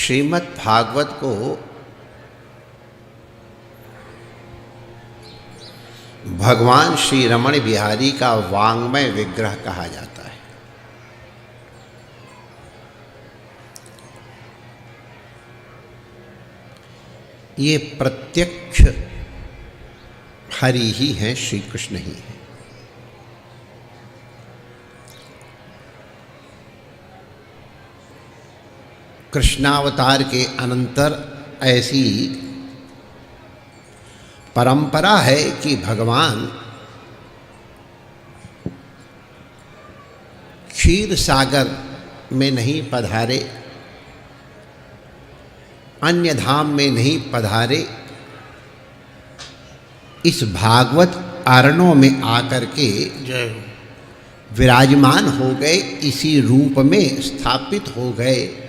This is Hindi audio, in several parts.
श्रीमद् भागवत को भगवान श्री रमण बिहारी का वाङ्मय विग्रह कहा जाता है। ये प्रत्यक्ष हरि ही हैं, श्री कृष्ण ही हैं। कृष्णावतार के अनंतर ऐसी परंपरा है कि भगवान क्षीर सागर में नहीं पधारे, अन्य धाम में नहीं पधारे, इस भागवत अरणों में आकर के विराजमान हो गए, इसी रूप में स्थापित हो गए।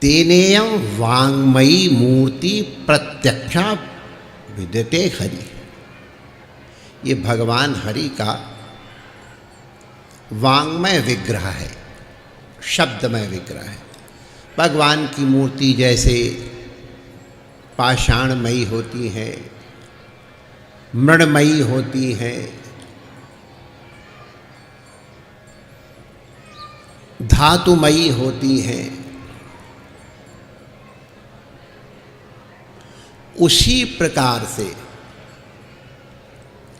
तेनेयं वाङ्मयी मूर्ति प्रत्यक्षा विद्यते हरि। ये भगवान हरि का वाङ्मय विग्रह है, शब्दमय विग्रह है। भगवान की मूर्ति जैसे पाषाणमयी होती है, मृणमयी होती है, धातुमयी होती है, उसी प्रकार से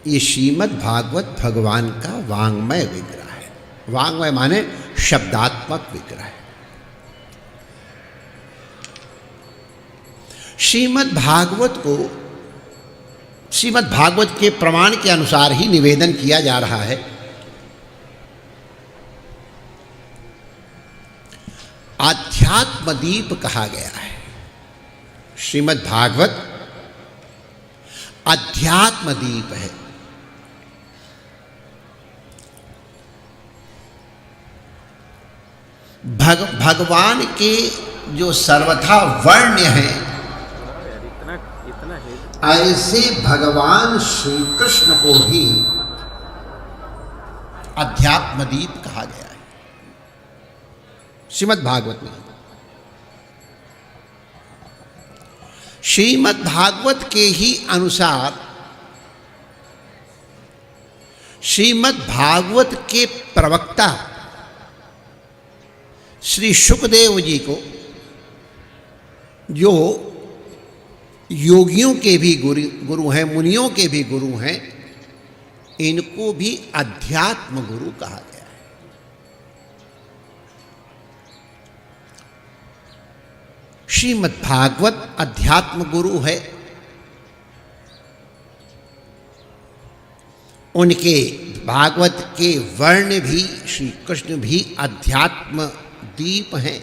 ये श्रीमद् भागवत भगवान का वाङ्मय विग्रह है। वाङ्मय माने शब्दात्मक विग्रह है। श्रीमद् भागवत को श्रीमद् भागवत के प्रमाण के अनुसार ही निवेदन किया जा रहा है। आध्यात्म दीप कहा गया है। श्रीमद् भागवत अध्यात्म दीप है। भगवान के जो सर्वथा वर्ण्य हैं, ऐसे भगवान श्री कृष्ण को ही अध्यात्म दीप कहा गया है श्रीमद् भागवत में। श्रीमद् भागवत के ही अनुसार श्रीमद् भागवत के प्रवक्ता श्री शुकदेव जी को, जो योगियों के भी गुरु हैं, मुनियों के भी गुरु हैं, इनको भी अध्यात्म गुरु कहा गया है। श्रीमद् भागवत अध्यात्म गुरु है। उनके भागवत के वर्ण भी, श्री कृष्ण भी अध्यात्म दीप हैं।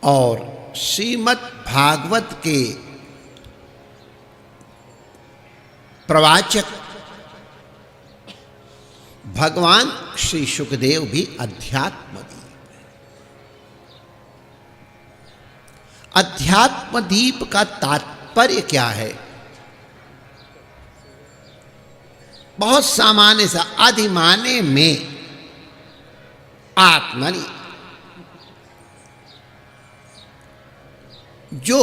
और श्रीमद् भागवत के प्रवाचक भगवान श्री शुकदेव भी अध्यात्म दीप। अध्यात्म दीप का तात्पर्य क्या है? बहुत सामान्य सा, अधिमाने में आत्मनि, जो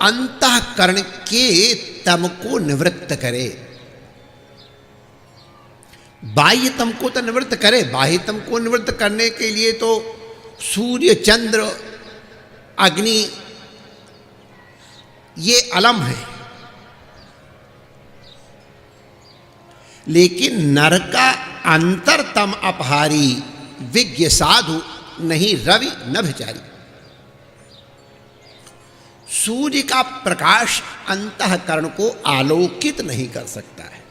अंतःकरण के तम को निवृत्त करे। बाह्य तम को तो निवृत्त करे। बाह्य तम को निवृत्त करने के लिए तो सूर्य, चंद्र, अग्नि ये अलम है। लेकिन नर का अंतरतम अपहारी विज्ञ साधु नहीं रवि नभचारी। सूर्य का प्रकाश अंतःकरण को आलोकित नहीं कर सकता है।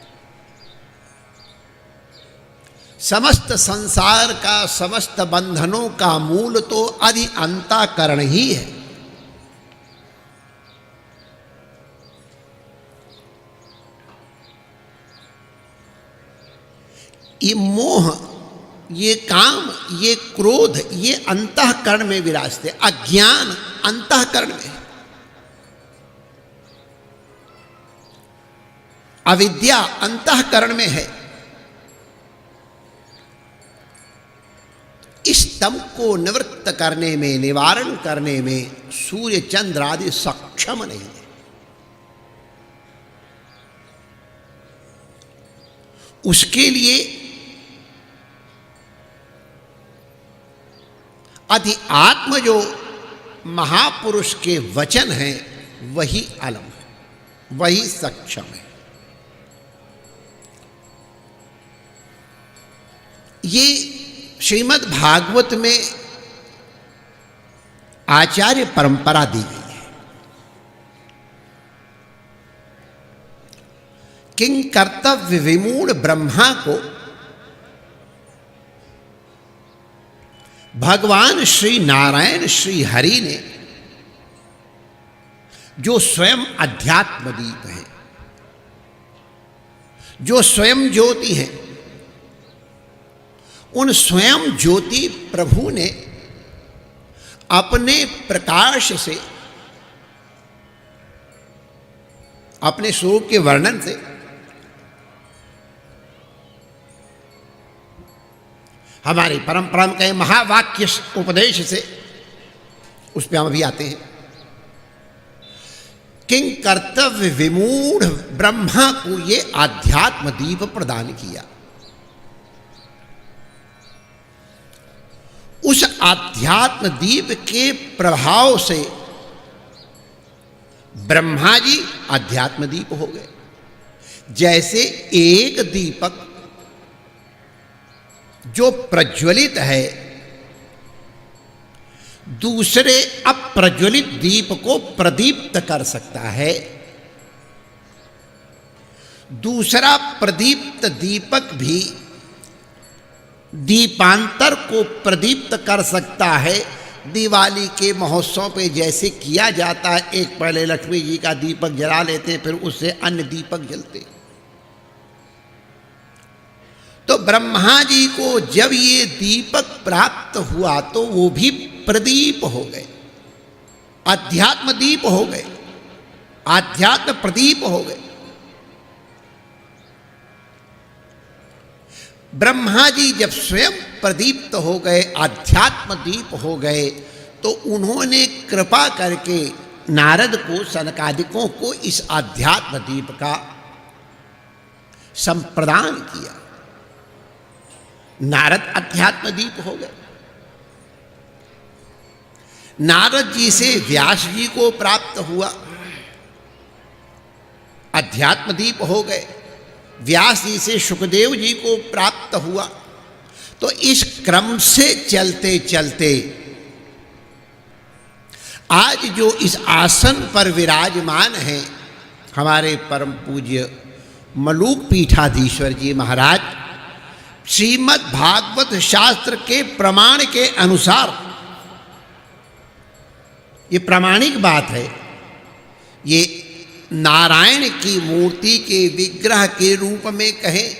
समस्त संसार का, समस्त बंधनों का मूल तो अधि अंतःकरण ही है। ये मोह, ये काम, ये क्रोध, ये अंतःकरण में विराजते। अज्ञान अंतःकरण में है। अविद्या अंतःकरण में है। इस शीतम को निवृत्त करने में, निवारण करने में सूर्य चंद्र आदि सक्षम नहीं है। उसके लिए अध्यात्म जो महापुरुष के वचन हैं वही अलम है, वही सक्षम है। ये श्रीमद् भागवत में आचार्य परंपरा दी गई है। किंग कर्तव्य विमूढ़ ब्रह्मा को भगवान श्री नारायण श्री हरि ने, जो स्वयं अध्यात्म दीप है, जो स्वयं ज्योति है, उन स्वयं ज्योति प्रभु ने अपने प्रकाश से, अपने स्वरूप के वर्णन से हमारी परंपरा में कहें महावाक्य उपदेश से, उस पर हम अभी आते हैं। किंग कर्तव्य विमूढ़ ब्रह्मा को ये आध्यात्म दीप प्रदान किया। उस आध्यात्म दीप के प्रभाव से ब्रह्मा जी आध्यात्म दीप हो गए। जैसे एक दीपक जो प्रज्वलित है दूसरे अप्रज्वलित दीप को प्रदीप्त कर सकता है, दूसरा प्रदीप्त दीपक भी दीपांतर को प्रदीप्त कर सकता है। दिवाली के महोत्सव पे जैसे किया जाता है, एक पहले लक्ष्मी जी का दीपक जला लेते हैं, फिर उससे अन्य दीपक जलते। तो ब्रह्मा जी को जब ये दीपक प्राप्त हुआ तो वो भी प्रदीप हो गए, अध्यात्म दीप हो गए, आध्यात्म प्रदीप हो गए। ब्रह्मा जी जब स्वयं प्रदीप्त हो गए, अध्यात्म दीप हो गए, तो उन्होंने कृपा करके नारद को, सनकादिकों को इस आध्यात्म दीप का संप्रदान किया। नारद अध्यात्म दीप हो गए। नारद जी से व्यास जी को प्राप्त हुआ, अध्यात्म दीप हो गए। व्यास जी से सुखदेव जी को प्राप्त हुआ। तो इस क्रम से चलते चलते आज जो इस आसन पर विराजमान हैं हमारे परम पूज्य मलूक पीठाधीश्वर जी महाराज, श्रीमद् भागवत शास्त्र के प्रमाण के अनुसार, ये प्रामाणिक बात है, ये नारायण की मूर्ति के विग्रह के रूप में कहें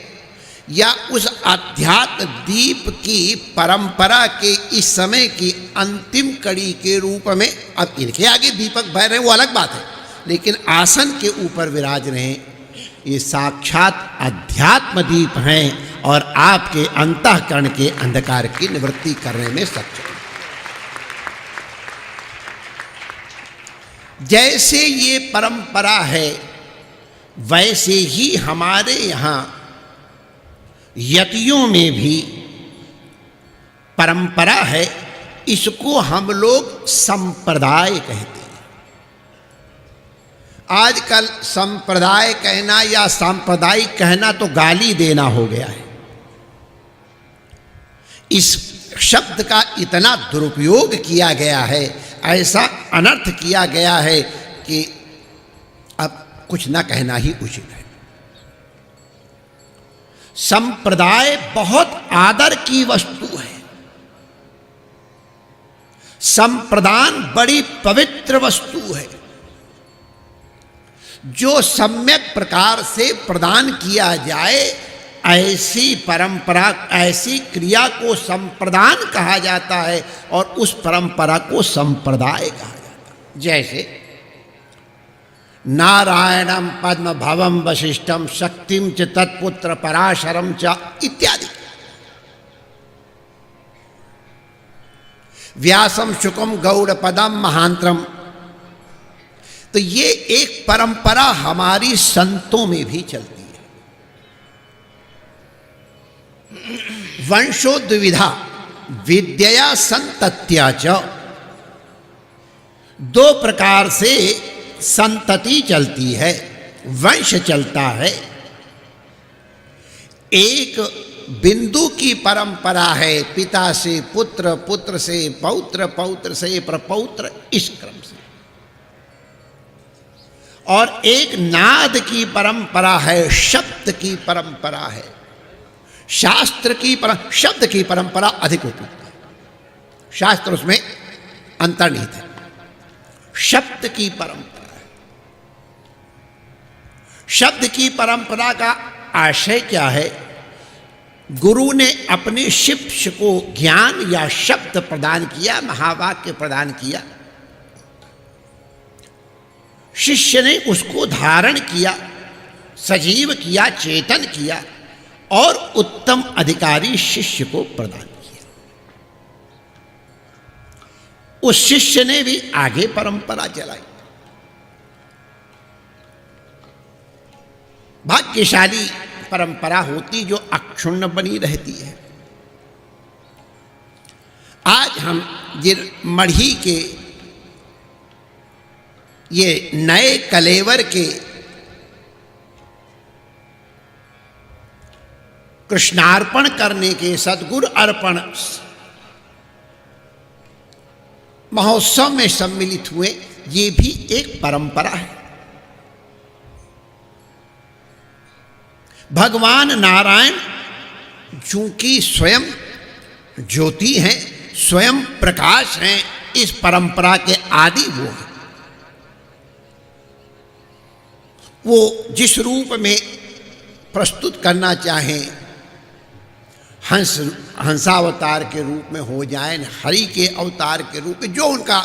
या उस अध्यात्म दीप की परंपरा के इस समय की अंतिम कड़ी के रूप में, अब इनके आगे दीपक बह रहे हैं वो अलग बात है, लेकिन आसन के ऊपर विराज रहे ये साक्षात अध्यात्म दीप हैं और आपके अंतःकरण के अंधकार की निवृत्ति करने में सक्षम। जैसे ये परंपरा है वैसे ही हमारे यहाँ यतियों में भी परंपरा है। इसको हम लोग संप्रदाय कहते हैं। आजकल संप्रदाय कहना या सांप्रदायिक कहना तो गाली देना हो गया है। इस शब्द का इतना दुरुपयोग किया गया है, ऐसा अनर्थ किया गया है कि अब कुछ न कहना ही उचित है। संप्रदाय बहुत आदर की वस्तु है। संप्रदान बड़ी पवित्र वस्तु है। जो सम्यक प्रकार से प्रदान किया जाए, ऐसी परंपरा, ऐसी क्रिया को संप्रदान कहा जाता है और उस परंपरा को संप्रदाय कहा जाता है। जैसे नारायणम पद्म भवम वशिष्ठम शक्तिम च तत्पुत्र पराशरम च इत्यादि। व्यासम शुकम गौड़ पदम महांतरम। तो ये एक परंपरा हमारी संतों में भी चलती है। वंशो द्विविधा विद्या संतत्या च। दो प्रकार से संतति चलती है, वंश चलता है। एक बिंदु की परंपरा है, पिता से पुत्र, पुत्र से पौत्र, पौत्र से प्रपौत्र, इस क्रम से। और एक नाद की परंपरा है, शब्द की परंपरा है। शास्त्र की शब्द की परंपरा अधिक होती है, शास्त्र उसमें अंतर्निहित है। शब्द की परंपरा है। शब्द की परंपरा का आशय क्या है? गुरु ने अपने शिष्य को ज्ञान या शब्द प्रदान किया, महावाक्य प्रदान किया। शिष्य ने उसको धारण किया, सजीव किया, चेतन किया और उत्तम अधिकारी शिष्य को प्रदान किया। उस शिष्य ने भी आगे परंपरा चलाई। भाग्यशाली परंपरा होती जो अक्षुण्ण बनी रहती है। आज हम मढ़ी के ये नए कलेवर के कृष्णार्पण करने के सद्गुरु अर्पण महोत्सव में सम्मिलित हुए, ये भी एक परंपरा है। भगवान नारायण चूंकि स्वयं ज्योति हैं, स्वयं प्रकाश हैं, इस परंपरा के आदि वो हैं। वो जिस रूप में प्रस्तुत करना चाहें, हंसावतार के रूप में हो जाए, हरि के अवतार के रूप में, जो उनका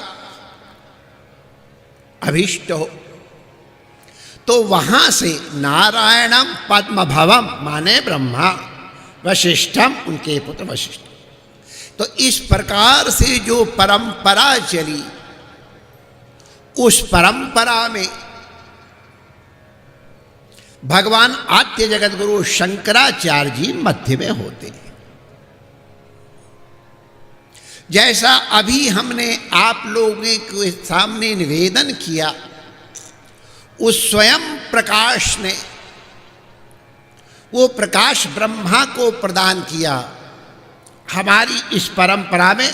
अभीष्ट हो। तो वहां से नारायणम पद्मभवम माने ब्रह्मा, वशिष्ठम उनके पुत्र वशिष्ठ। तो इस प्रकार से जो परंपरा चली, उस परंपरा में भगवान आद्य जगत गुरु शंकराचार्य जी मध्य में होते हैं। जैसा अभी हमने आप लोगों के सामने निवेदन किया, उस स्वयं प्रकाश ने वो प्रकाश ब्रह्मा को प्रदान किया। हमारी इस परंपरा में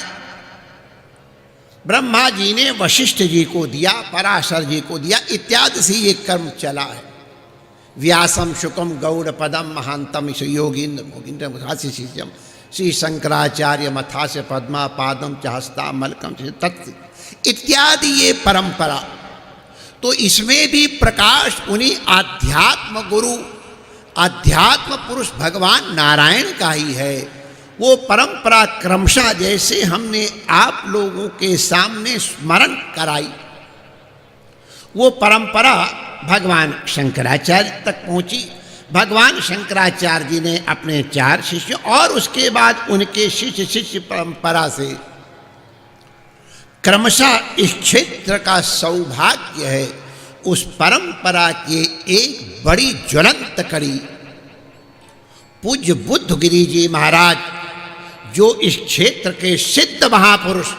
ब्रह्मा जी ने वशिष्ठ जी को दिया, पराशर जी को दिया, इत्यादि से ये कर्म चला है। व्यासम शुकम गौड़ पदम महांतम योगीन्द्र मोगिन्द्र शिष्यम श्री शंकराचार्य मथास्य पद्मा पादम चाहस्ता मलकम तत् इत्यादि ये परंपरा। तो इसमें भी प्रकाश उन्हीं आध्यात्म गुरु, आध्यात्म पुरुष भगवान नारायण का ही है। वो परंपरा क्रमशः जैसे हमने आप लोगों के सामने स्मरण कराई, वो परंपरा भगवान शंकराचार्य तक पहुंची। भगवान शंकराचार्य जी ने अपने 4 शिष्य और उसके बाद उनके शिष्य शिष्य परंपरा से क्रमशः इस क्षेत्र का सौभाग्य है। उस परंपरा के एक बड़ी ज्वलंत कड़ी पूज्य बुद्धगिरि जी महाराज, जो इस क्षेत्र के सिद्ध महापुरुष,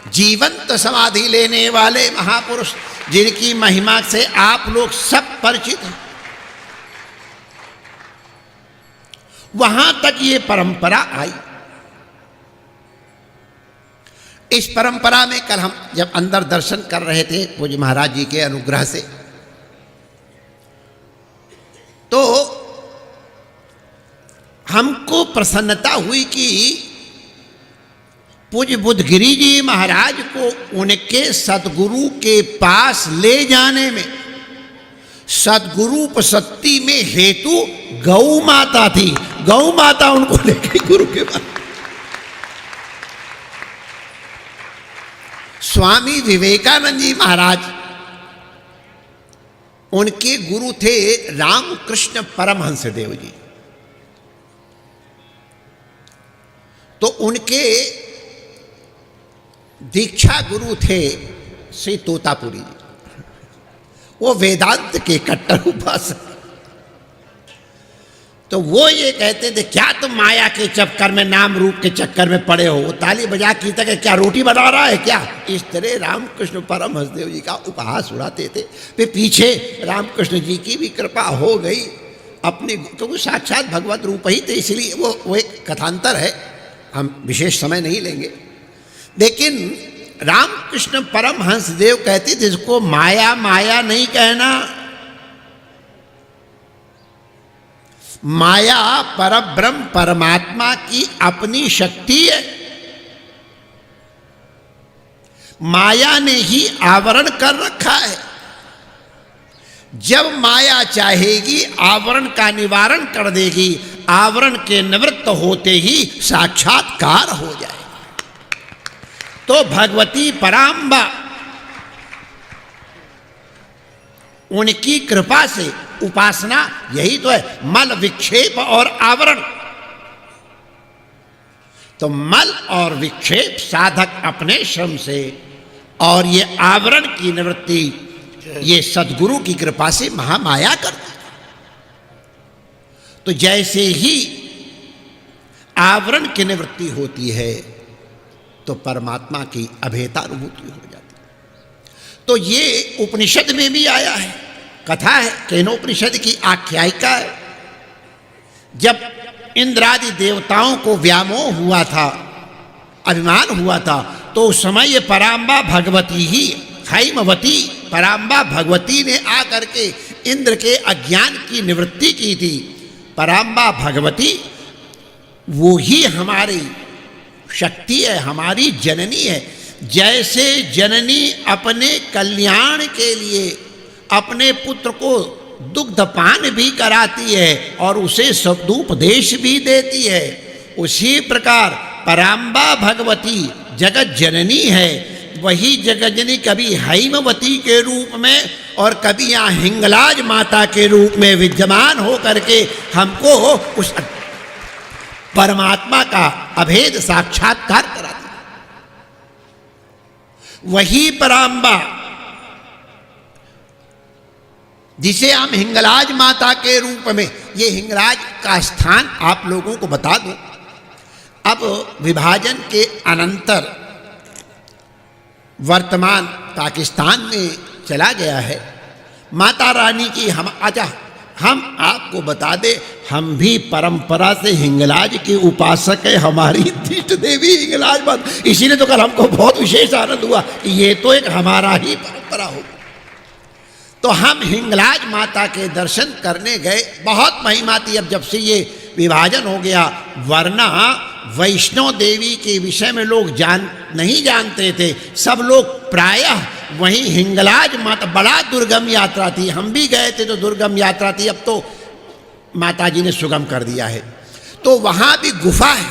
जीवंत समाधि लेने वाले महापुरुष, जिनकी महिमा से आप लोग सब परिचित हैं, वहां तक ये परंपरा आई। इस परंपरा में कल हम जब अंदर दर्शन कर रहे थे पूज्य महाराज जी के अनुग्रह से, तो हमको प्रसन्नता हुई कि पूज्य बुद्धगिरि जी महाराज को उनके सदगुरु के पास ले जाने में, सदगुरुपसत्ति में हेतु गौ माता थी। गौ माता उनको ले गई गुरु के पास। स्वामी विवेकानंद जी महाराज, उनके गुरु थे रामकृष्ण परमहंस देव जी। तो उनके दीक्षा गुरु थे श्री तोतापुरी जी। वो वेदांत के कट्टर उपासक। तो वो ये कहते थे, क्या तुम माया के चक्कर में, नाम रूप के चक्कर में पड़े हो? वो ताली बजा की तक क्या रोटी बना रहा है क्या? इस तरह रामकृष्ण परमहंसदेव जी का उपहास उड़ाते थे। फिर पीछे रामकृष्ण जी की भी कृपा हो गई अपने, क्योंकि साक्षात भगवत रूप ही थे, इसलिए वो एक कथांतर है, हम विशेष समय नहीं लेंगे। लेकिन रामकृष्ण परमहंसदेव कहते थे, इसको माया माया नहीं कहना, माया परब्रह्म परमात्मा की अपनी शक्ति है। माया ने ही आवरण कर रखा है। जब माया चाहेगी आवरण का निवारण कर देगी, आवरण के निवृत्त होते ही साक्षात्कार हो जाए। तो भगवती पराम्बा, उनकी कृपा से उपासना यही तो है, मल विक्षेप और आवरण। तो मल और विक्षेप साधक अपने श्रम से, और ये आवरण की निवृत्ति ये सद्गुरु की कृपा से महामाया करती। तो जैसे ही आवरण की निवृत्ति होती है तो परमात्मा की अभेयता अनुभूति हो जाती। तो ये उपनिषद में भी आया है, कथा है, केनोपनिषद की आख्यायिका है। जब इंद्रादि देवताओं को व्यामोह हुआ था, अभिमान हुआ था, तो उस समय ये पराम्बा भगवती ही, हैमवती पराम्बा भगवती ने आकर के इंद्र के अज्ञान की निवृत्ति की थी। पराम्बा भगवती वो ही हमारी शक्ति है, हमारी जननी है। जैसे जननी अपने कल्याण के लिए अपने पुत्र को दुग्धपान भी कराती है और उसे शब्दोपदेश भी देती है, उसी प्रकार पराम्बा भगवती जगत जननी है। वही जगत जननी कभी हैमवती के रूप में और कभी यहाँ हिंगलाज माता के रूप में विद्यमान हो करके हमको उस परमात्मा का अभेद साक्षात्कार कराती। वही पराम्बा जिसे हम हिंगलाज माता के रूप में, ये हिंगलाज का स्थान आप लोगों को बता दूं, अब विभाजन के अनंतर वर्तमान पाकिस्तान में चला गया है। माता रानी की हम आपको बता दें, हम भी परंपरा से हिंगलाज के उपासक है। हमारी इष्ट देवी हिंगलाज माता, इसीलिए तो कल हमको बहुत विशेष आनंद हुआ कि ये तो एक हमारा ही परंपरा हो। तो हम हिंगलाज माता के दर्शन करने गए, बहुत महिमा थी। अब जब से ये विभाजन हो गया, वरना वैष्णो देवी के विषय में लोग नहीं जानते थे। सब लोग प्रायः वहीं हिंगलाज माता, बड़ा दुर्गम यात्रा थी, हम भी गए थे तो दुर्गम यात्रा थी, अब तो माता जी ने सुगम कर दिया है। तो वहाँ भी गुफा है,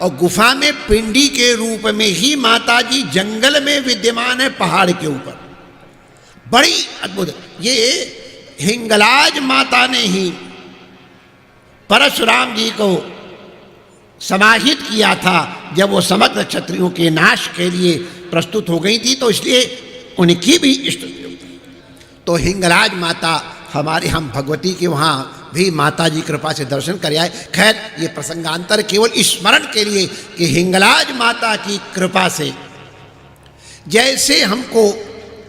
और गुफा में पिंडी के रूप में ही माता जी जंगल में विद्यमान है, पहाड़ के ऊपर। बड़ी अद्भुत। ये हिंगलाज माता ने ही परशुराम जी को समाहित किया था जब वो समग्र क्षत्रियों के नाश के लिए प्रस्तुत हो गई थी, तो इसलिए उनकी भी इष्ट देवता। तो हिंगलाज माता हमारे, हम भगवती के वहाँ भी माता जी कृपा से दर्शन कर आए। खैर ये प्रसंगांतर केवल स्मरण के लिए कि हिंगलाज माता की कृपा से जैसे हमको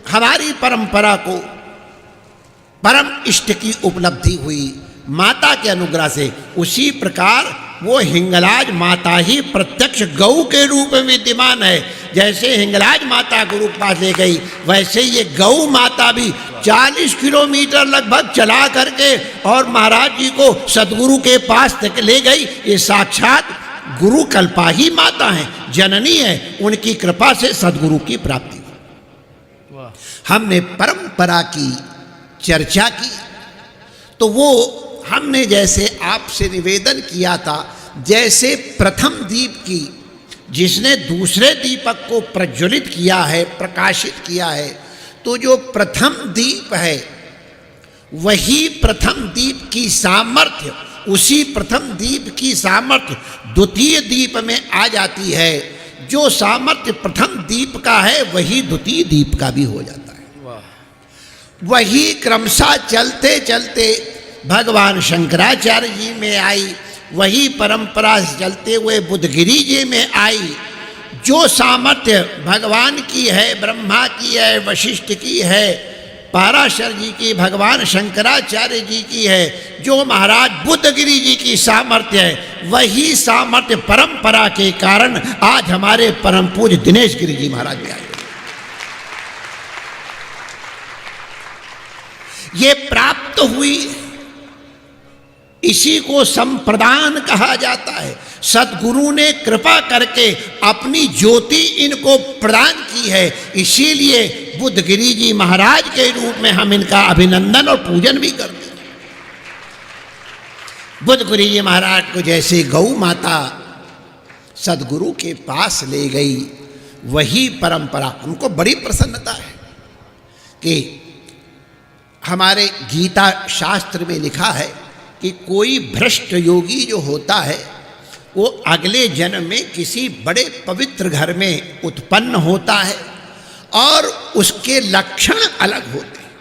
हमारी परंपरा को परम इष्ट की उपलब्धि हुई माता के अनुग्रह से, उसी प्रकार वो हिंगलाज माता ही प्रत्यक्ष गौ के रूप में विद्यमान है। जैसे हिंगलाज माता गुरु के पास ले गई, वैसे ये गौ माता भी 40 किलोमीटर लगभग चला करके और महाराज जी को सदगुरु के पास तक ले गई। ये साक्षात गुरु कल्पा ही माता है, जननी है, उनकी कृपा से सदगुरु की प्राप्ति। हमने परंपरा की चर्चा की, तो वो हमने जैसे आपसे निवेदन किया था, जैसे प्रथम दीप की जिसने दूसरे दीपक को प्रज्वलित किया है, प्रकाशित किया है, तो जो प्रथम दीप है वही प्रथम दीप की सामर्थ्य, उसी प्रथम दीप की सामर्थ्य द्वितीय दीप में आ जाती है। जो सामर्थ्य प्रथम दीप का है वही द्वितीय दीप का भी हो जाता है। वही क्रमशः चलते चलते भगवान शंकराचार्य जी में आई, वही परंपरा से चलते हुए बुद्धगिरी जी में आई। जो सामर्थ्य भगवान की है, ब्रह्मा की है, वशिष्ठ की है, पाराशर जी की, भगवान शंकराचार्य जी की है, जो महाराज बुद्धगिरी जी की सामर्थ्य है, वही सामर्थ्य परंपरा के कारण आज हमारे परम पूज्य दिनेश गिरी जी महाराज में आए। ये प्राप्त हुई, इसी को संप्रदान कहा जाता है। सद्गुरु ने कृपा करके अपनी ज्योति इनको प्रदान की है, इसीलिए बुद्धगिरी जी महाराज के रूप में हम इनका अभिनंदन और पूजन भी करते हैं। बुद्धगिरी जी महाराज को जैसे गौ माता सद्गुरु के पास ले गई, वही परंपरा हमको बड़ी प्रसन्नता है कि हमारे गीता शास्त्र में लिखा है कि कोई भ्रष्ट योगी जो होता है वो अगले जन्म में किसी बड़े पवित्र घर में उत्पन्न होता है और उसके लक्षण अलग होते हैं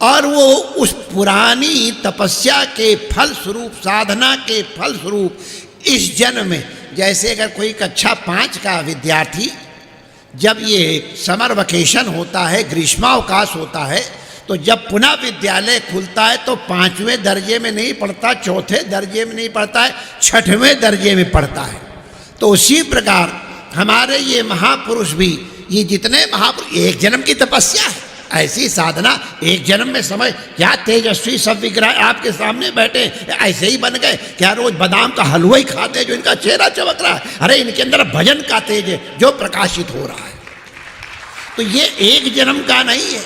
और वो उस पुरानी तपस्या के फल स्वरूप, साधना के फल स्वरूप इस जन्म में, जैसे अगर कोई कक्षा 5 का विद्यार्थी जब ये समर वेकेशन होता है, ग्रीष्मावकाश होता है, तो जब पुनः विद्यालय खुलता है तो 5वें दर्जे में नहीं पढ़ता, 4थे दर्जे में नहीं पढ़ता है, 6वें दर्जे में पढ़ता है। तो उसी प्रकार हमारे ये महापुरुष भी, ये जितने महापुरुष, एक जन्म की तपस्या है, ऐसी साधना एक जन्म में समझ, क्या तेजस्वी सब विग्रह आपके सामने बैठे ऐसे ही बन गए, क्या रोज बादाम का हलवा ही खाते जो इनका चेहरा चमक रहा है? अरे इनके अंदर भजन का तेज है जो प्रकाशित हो रहा है। तो ये एक जन्म का नहीं है,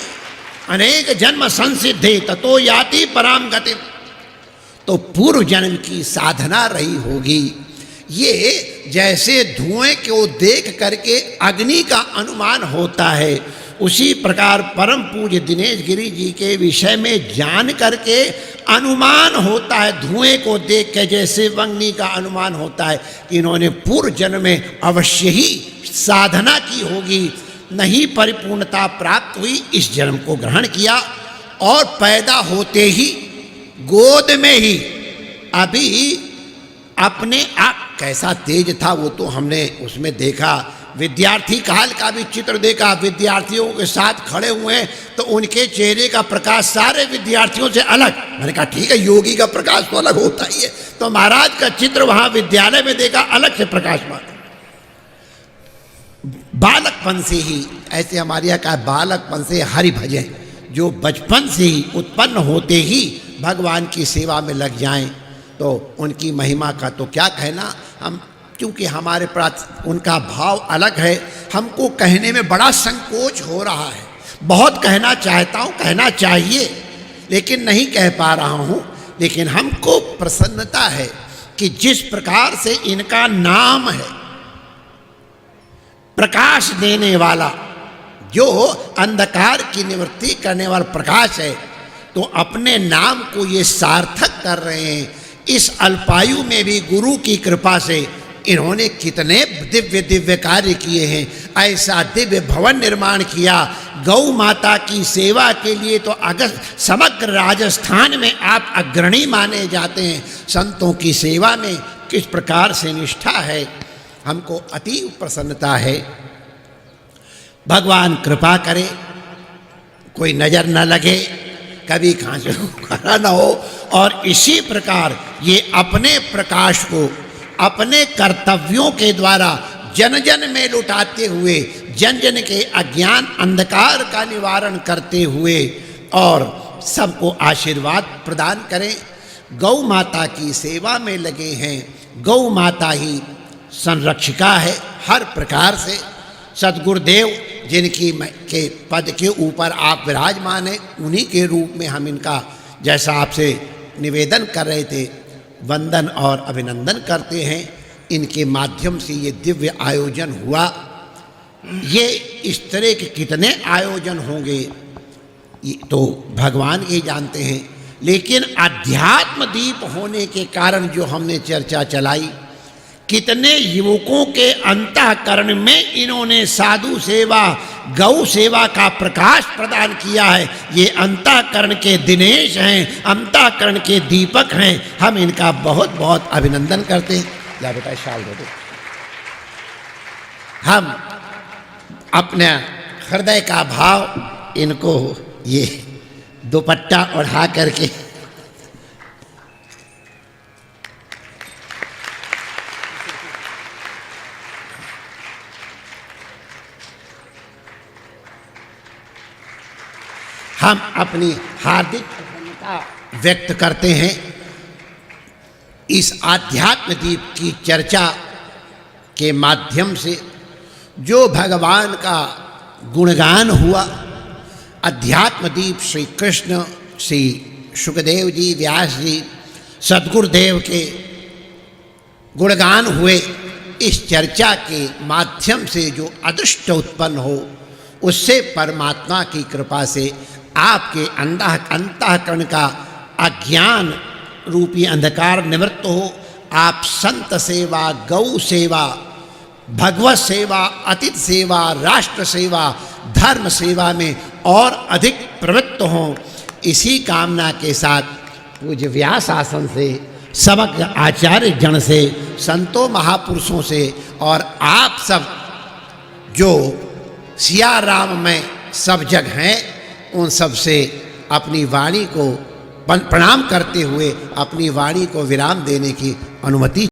अनेक जन्म संसिद्धे ततो याति पराम गति। तो पूर्व जन्म की साधना रही होगी। ये जैसे धुएं को देख करके अग्नि का अनुमान होता है, उसी प्रकार परम पूज्य दिनेश गिरी जी के विषय में जान करके अनुमान होता है। धुएं को देख के जैसे अग्नि का अनुमान होता है कि इन्होंने पूर्व जन्म में अवश्य ही साधना की होगी, नहीं परिपूर्णता प्राप्त हुई, इस जन्म को ग्रहण किया और पैदा होते ही गोद में ही अभी अपने आप कैसा तेज था वो तो हमने उसमें देखा। विद्यार्थी काल का भी चित्र देखा, विद्यार्थियों के साथ खड़े हुए हैं तो उनके चेहरे का प्रकाश सारे विद्यार्थियों से अलग। मैंने कहा ठीक है, योगी का प्रकाश तो अलग होता ही है। तो महाराज का चित्र वहां विद्यालय में देखा, अलग से प्रकाशमान। बालकपन से ही, ऐसे हमारे यहाँ का बालकपन से हरि भजन, जो बचपन से ही उत्पन्न होते ही भगवान की सेवा में लग जाएं तो उनकी महिमा का तो क्या कहना। हम क्योंकि हमारे पास उनका भाव अलग है, हमको कहने में बड़ा संकोच हो रहा है। बहुत कहना चाहता हूँ, कहना चाहिए, लेकिन नहीं कह पा रहा हूँ। लेकिन हमको प्रसन्नता है कि जिस प्रकार से इनका नाम है, प्रकाश देने वाला, जो अंधकार की निवृत्ति करने वाला प्रकाश है, तो अपने नाम को ये सार्थक कर रहे हैं। इस अल्पायु में भी गुरु की कृपा से इन्होंने कितने दिव्य दिव्य कार्य किए हैं। ऐसा दिव्य भवन निर्माण किया गौ माता की सेवा के लिए, तो अगर समग्र राजस्थान में आप अग्रणी माने जाते हैं। संतों की सेवा में किस प्रकार से निष्ठा है, हमको अति प्रसन्नता है। भगवान कृपा करे, कोई नज़र न लगे, कभी खांसी खड़ा न हो, और इसी प्रकार ये अपने प्रकाश को अपने कर्तव्यों के द्वारा जन जन में लुटाते हुए, जन जन के अज्ञान अंधकार का निवारण करते हुए और सबको आशीर्वाद प्रदान करें। गौ माता की सेवा में लगे हैं। गौ माता ही संरक्षिका है हर प्रकार से। सद्गुरुदेव जिनकी के पद के ऊपर आप विराजमान हैं, उन्हीं के रूप में हम इनका, जैसा आपसे निवेदन कर रहे थे, वंदन और अभिनंदन करते हैं। इनके माध्यम से ये दिव्य आयोजन हुआ। ये इस तरह के कितने आयोजन होंगे ये तो भगवान ही जानते हैं। लेकिन अध्यात्म दीप होने के कारण जो हमने चर्चा चलाई कितने युवकों के अंतःकरण में इन्होंने साधु सेवा, गौ सेवा का प्रकाश प्रदान किया है। ये अंतःकरण के दिनेश हैं, अंतःकरण के दीपक हैं। हम इनका बहुत बहुत अभिनंदन करते हैं। या बेटा शाल दे दो। हम अपने हृदय का भाव इनको ये दुपट्टा ओढ़ा करके हम अपनी हार्दिक प्रसन्नता व्यक्त करते हैं। इस आध्यात्म दीप की चर्चा के माध्यम से जो भगवान का गुणगान हुआ, अध्यात्म दीप श्री कृष्ण, श्री सुखदेव जी, व्यास जी, सद्गुरुदेव के गुणगान हुए। इस चर्चा के माध्यम से जो अदृष्ट उत्पन्न हो, उससे परमात्मा की कृपा से आपके अंतःकरण का अज्ञान रूपी अंधकार निवृत्त हो। आप संत सेवा, गौ सेवा, भगवत सेवा, अतिथि सेवा, राष्ट्र सेवा, धर्म सेवा में और अधिक प्रवृत्त हों। इसी कामना के साथ पूज्य व्यास आसन से, समग्र आचार्य जन से, संतों महापुरुषों से और आप सब जो सिया राम में सब जग हैं, उन सब से अपनी वाणी को प्रणाम करते हुए अपनी वाणी को विराम देने की अनुमति